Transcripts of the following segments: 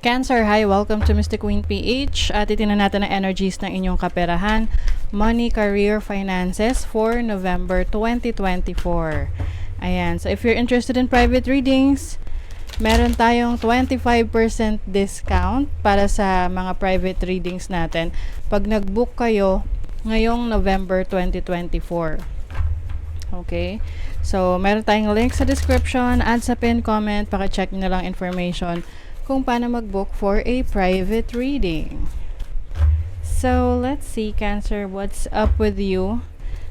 Cancer, hi! Welcome to Mystic Queen PH. At titingnan natin ang energies ng inyong kaperahan, money, career, finances for November 2024. Ayan. So, if you're interested in private readings, meron tayong 25% discount para sa mga private readings natin pag nag-book kayo ngayong November 2024. Okay? So, meron tayong link sa description at sa pin comment. Paka-check nyo na lang information kung paano mag-book for a private reading. So, let's see, Cancer, what's up with you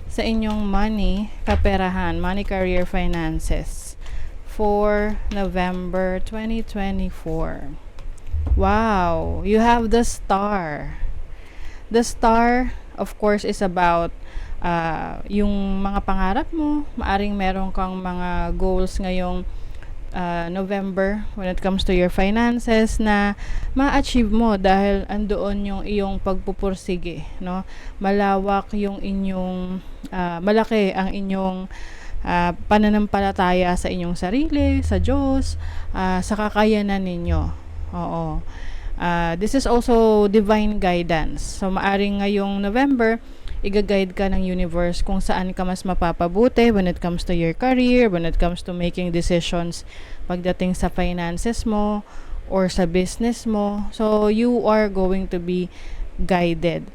sa inyong money, kaperahan, money, career, finances for November 2024. Wow, you have the Star. The Star, of course, is about yung mga pangarap mo. Maaring meron kang mga goals ngayong November when it comes to your finances na ma-achieve mo dahil andoon yung iyong pagpupursige, no? Malawak yung inyong malaki ang inyong pananampalataya sa inyong sarili, sa Diyos, sa kakayanan ninyo. Oo. This is also divine guidance. So maaring ngayong November i-guide ka ng universe kung saan ka mas mapapabuti when it comes to your career, when it comes to making decisions pagdating sa finances mo or sa business mo. So, you are going to be guided.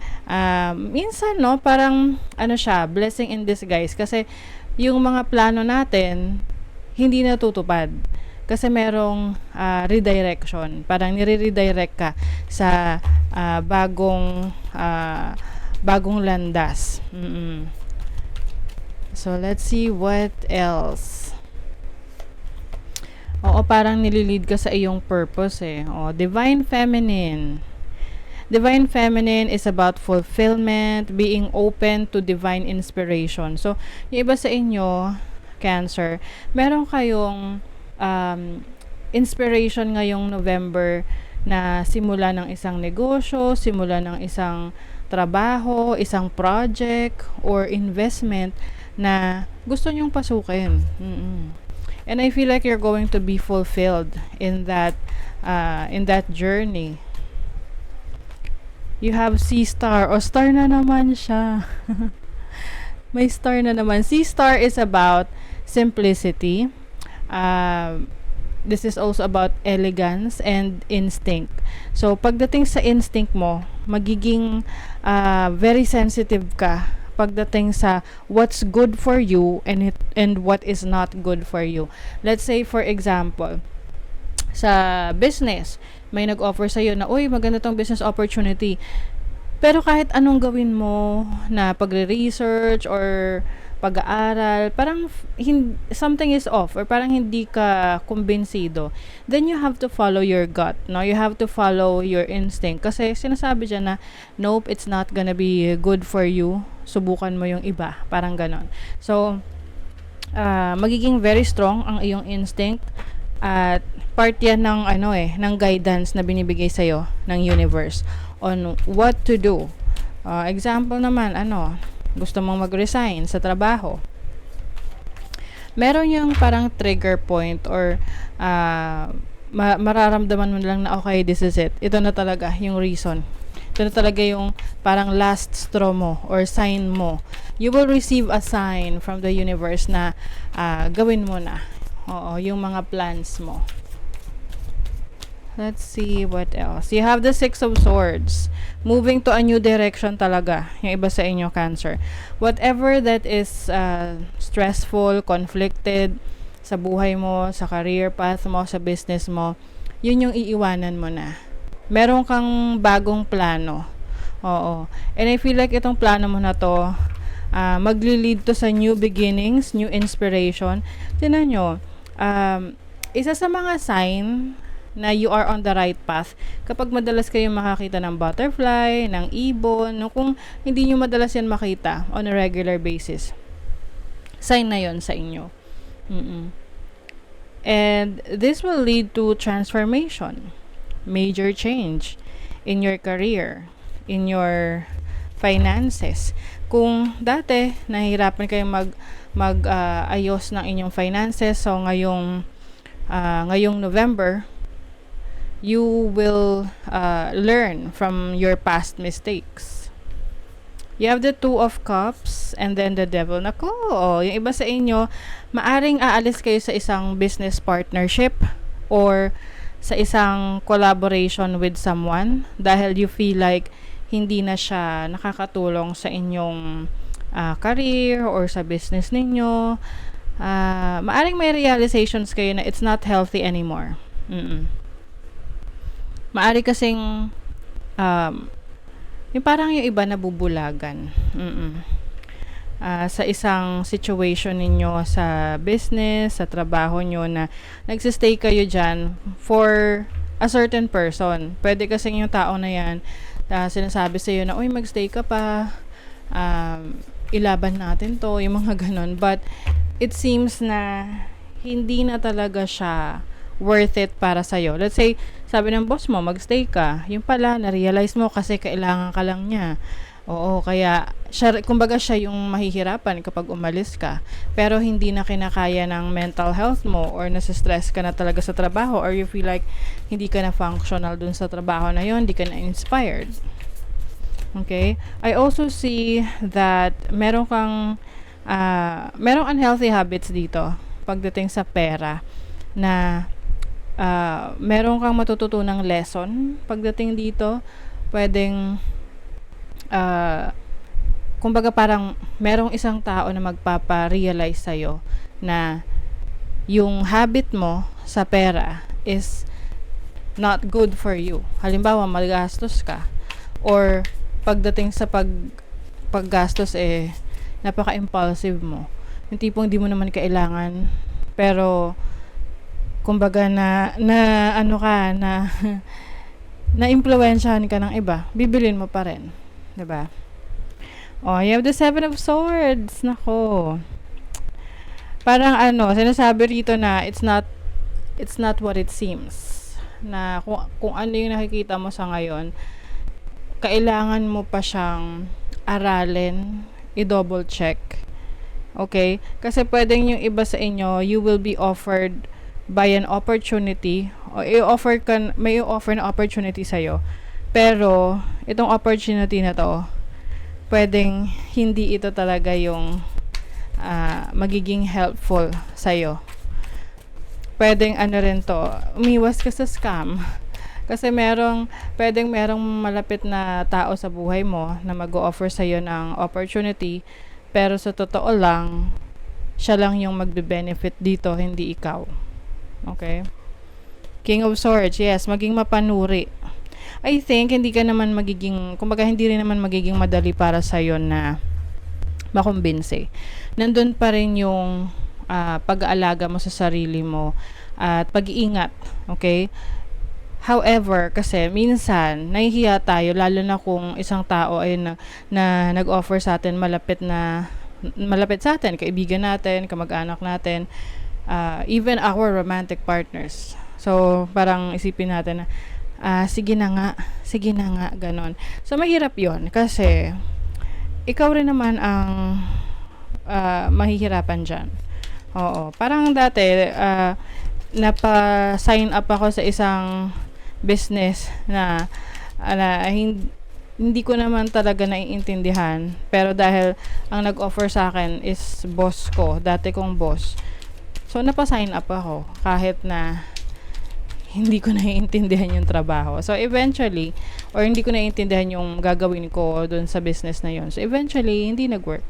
Minsan, no, parang, siya, blessing in disguise. Kasi, yung mga plano natin, hindi natutupad. Kasi merong redirection. Parang nire-redirect ka sa bagong landas. So, let's see what else. Oo, parang nililid ka sa iyong purpose eh. Divine Feminine. Divine Feminine is about fulfillment, being open to divine inspiration. So, yung iba sa inyo, Cancer, meron kayong inspiration ngayong November na simula ng isang negosyo, simula ng isang trabaho, isang project, or investment na gusto nyong pasukin. And I feel like you're going to be fulfilled in that journey. You have Sea Star. Star na naman siya. May star na naman. Sea Star is about simplicity. This is also about elegance and instinct. So, pagdating sa instinct mo, magiging very sensitive ka pagdating sa what's good for you and what is not good for you. Let's say, for example, sa business, may nag-offer sa'yo na, uy, maganda tong business opportunity. Pero kahit anong gawin mo na pagre-research or pag-aaral, parang something is off or parang hindi ka kumbinsido, then you have to follow your gut, no? You have to follow your instinct. Kasi sinasabi dyan na, nope, it's not gonna be good for you. Subukan mo yung iba. Parang ganon. So, magiging very strong ang iyong instinct at part yan ng, ng guidance na binibigay sa'yo ng universe on what to do. Example naman, gusto mong mag-resign sa trabaho. Meron yung parang trigger point or mararamdaman mo lang na okay, this is it. Ito na talaga yung reason. Ito na talaga yung parang last straw mo or sign mo. You will receive a sign from the universe na gawin mo na. Oo, yung mga plans mo. Let's see what else. You have the Six of Swords. Moving to a new direction talaga. Yung iba sa inyo, Cancer. Whatever that is stressful, conflicted sa buhay mo, sa career path mo, sa business mo, yun yung iiwanan mo na. Meron kang bagong plano. Oo. And I feel like itong plano mo na to, magli-lead to sa new beginnings, new inspiration. Tingnan nyo, isa sa mga sign na you are on the right path kapag madalas kayong makakita ng butterfly, ng ibon, no? Kung hindi nyo madalas yan makita on a regular basis, sign na yon sa inyo. And this will lead to transformation, major change in your career, in your finances. Kung dati nahihirapan kayong ayos ng inyong finances, so ngayong November you will learn from your past mistakes. You have the Two of Cups and then the Devil. Nako, yung iba sa inyo, maaring aalis kayo sa isang business partnership or sa isang collaboration with someone dahil you feel like hindi na siya nakakatulong sa inyong career or sa business ninyo. Maaring may realizations kayo na it's not healthy anymore. Maari kasing yung parang yung iba nabubulagan. Sa isang situation ninyo sa business, sa trabaho nyo na nagsistay kayo dyan for a certain person. Pwede kasing yung tao na yan sinasabi sa iyo na, uy, magstay ka pa, ilaban natin to, yung mga ganon. But it seems na hindi na talaga siya worth it para sa'yo. Let's say, sabi ng boss mo, magstay ka. Yung pala, na-realize mo kasi kailangan ka lang niya. Oo, kaya, kumbaga siya yung mahihirapan kapag umalis ka. Pero hindi na kinakaya ng mental health mo or nasa-stress ka na talaga sa trabaho or you feel like hindi ka na functional dun sa trabaho na yun, hindi ka na inspired. Okay? I also see that merong unhealthy habits dito pagdating sa pera na meron kang matututunang lesson pagdating dito. Pwedeng kumbaga parang merong isang tao na magpapa-realize sa'yo na yung habit mo sa pera is not good for you. Halimbawa, magastos ka or pagdating sa paggastos napaka-impulsive mo. Yung tipong di mo naman kailangan pero kumbaga na na-impluwensyahan ka ng iba, bibilin mo pa rin. 'Di ba? Oh, you have the Seven of Swords. Nako. Parang sinasabi rito na it's not what it seems. Na kung ano yung nakikita mo sa ngayon, kailangan mo pa siyang aralin, i-double check. Okay? Kasi pwedeng yung iba sa inyo, you will be offered by an opportunity o may offer na opportunity sa'yo. Pero, itong opportunity na to, pwedeng hindi ito talaga yung magiging helpful sa'yo. Pwedeng rin to, umiwas ka sa scam. Kasi pwedeng merong malapit na tao sa buhay mo na mag-o-offer sa'yo ng opportunity, pero sa totoo lang, siya lang yung magbe-benefit dito, hindi ikaw. Okay? King of Swords, yes, maging mapanuri. I think hindi rin naman magiging madali para sa'yo na makumbinse. Nandun pa rin yung pag-aalaga mo sa sarili mo at pag-iingat. Okay? However, kasi minsan nahihiya tayo lalo na kung isang tao ay na nag-offer sa atin malapit sa atin, kaibigan natin, kamag-anak natin, even our romantic partners. So, parang isipin natin na sige na nga, ganon. So, mahirap yon kasi ikaw rin naman ang mahihirapan dyan. Oo. Parang dati, napa-sign up ako sa isang business na hindi ko naman talaga naiintindihan. Pero dahil ang nag-offer sa akin is boss ko, dati kong boss. So, napa-sign up ako kahit na hindi ko naiintindihan yung trabaho. So, eventually, or hindi ko naiintindihan yung gagawin ko dun sa business na yun. So, eventually, hindi nag-work.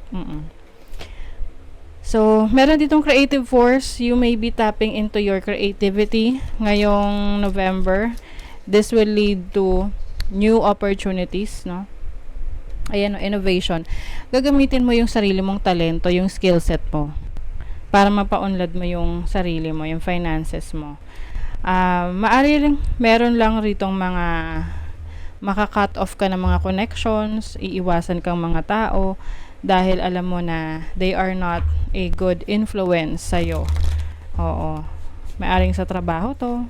So, meron ditong creative force. You may be tapping into your creativity ngayong November. This will lead to new opportunities, no? Ayan, innovation. Gagamitin mo yung sarili mong talento, yung skill set mo para mapaunlad mo yung sarili mo, yung finances mo. Maari rin, meron lang ritong mga maka-cut off ka ng mga connections, iiwasan kang mga tao dahil alam mo na they are not a good influence sa'yo. Oo. Maaring sa trabaho to,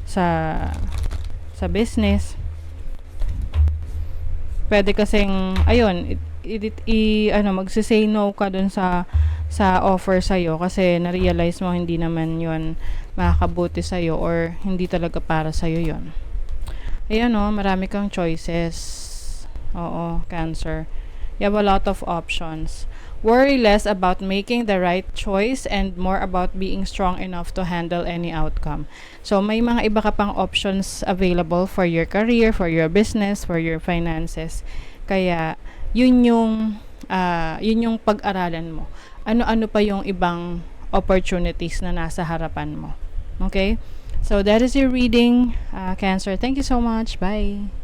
sa business. Pwede kasing, ayun, magsisay no ka dun sa offer sa'yo kasi na-realize mo hindi naman yun makakabuti sa'yo or hindi talaga para sa'yo yon. Ayan o, marami kang choices. Oo, Cancer. You have a lot of options. Worry less about making the right choice and more about being strong enough to handle any outcome. So, may mga iba ka pang options available for your career, for your business, for your finances. Kaya, yun yung pag-aralan mo. Ano-ano pa yung ibang opportunities na nasa harapan mo. Okay? So, that is your reading, Cancer. Thank you so much. Bye!